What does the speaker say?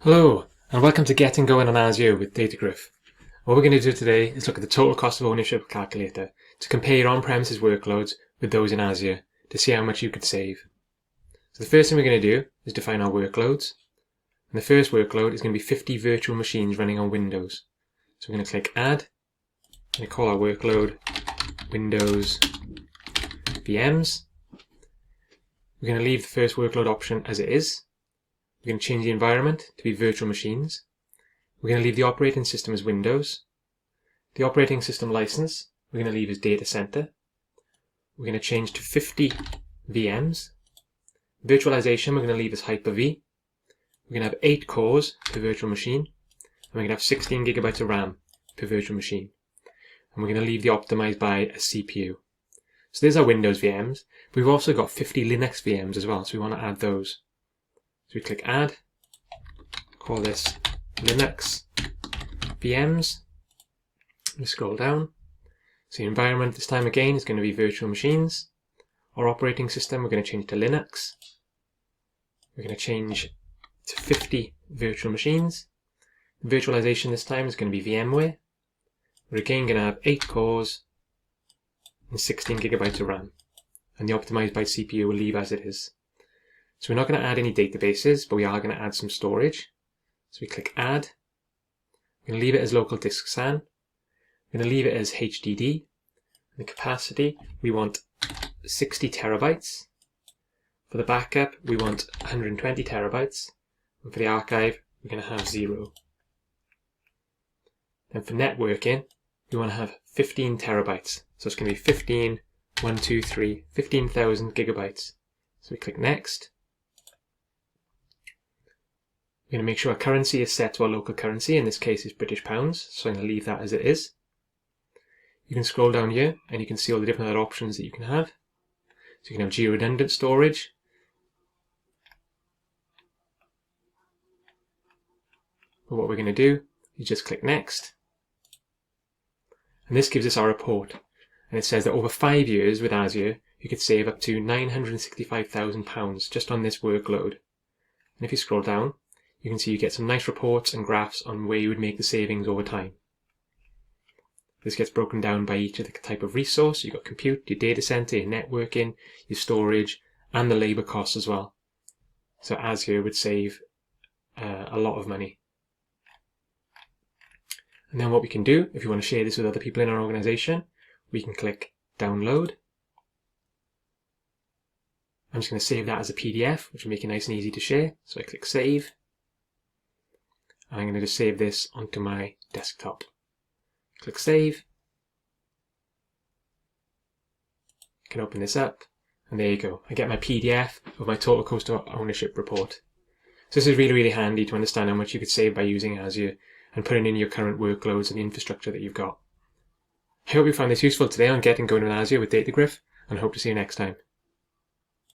Hello, and welcome to Getting Going on Azure with Datagriff. What we're going to do today is look at the total cost of ownership calculator to compare your on-premises workloads with those in Azure to see how much you could save. So the first thing we're going to do is define our workloads. And the first workload is going to be 50 virtual machines running on Windows. So we're going to click Add, and call our workload Windows VMs. We're going to leave the first workload option as it is. We're going to change the environment to be virtual machines. We're going to leave the operating system as Windows. The operating system license we're going to leave as data center. We're going to change to 50 VMs. Virtualization we're going to leave as Hyper-V. We're going to have 8 cores per virtual machine. And we're going to have 16 gigabytes of RAM per virtual machine. And we're going to leave the optimized by as CPU. So there's our Windows VMs. We've also got 50 Linux VMs as well, so we want to add those. So we click Add, call this Linux VMs, we scroll down. So the environment this time again is going to be virtual machines. Our operating system we're going to change to Linux. We're going to change to 50 virtual machines. Virtualization this time is going to be VMware. We're again going to have 8 cores and 16 gigabytes of RAM. And the optimized by CPU will leave as it is. So we're not going to add any databases, but we are going to add some storage. So we click Add. We're going to leave it as local disk SAN. We're going to leave it as HDD. The capacity, we want 60 terabytes. For the backup, we want 120 terabytes. And for the archive, we're going to have 0. Then for networking, we want to have 15 terabytes. So it's going to be 15,000 gigabytes. So we click Next. We're going to make sure our currency is set to our local currency. In this case, it's British pounds. So I'm going to leave that as it is. You can scroll down here and you can see all the different other options that you can have. So you can have geo-redundant storage. But what we're going to do is just click Next. And this gives us our report. And it says that over 5 years with Azure, you could save up to £965,000 just on this workload. And if you scroll down, you can see you get some nice reports and graphs on where you would make the savings over time. This gets broken down by each of the type of resource. You've got compute, your data center, your networking, your storage, and the labor costs as well. So Azure would save a lot of money. And then what we can do, if you want to share this with other people in our organization, we can click Download. I'm just going to save that as a PDF, which will make it nice and easy to share. So I click Save. And I'm going to just save this onto my desktop. Click Save. I can open this up, and there you go. I get my PDF of my total cost of ownership report. So this is really, really handy to understand how much you could save by using Azure and putting in your current workloads and the infrastructure that you've got. I hope you found this useful today on Getting Going on Azure with Datagriff, and hope to see you next time.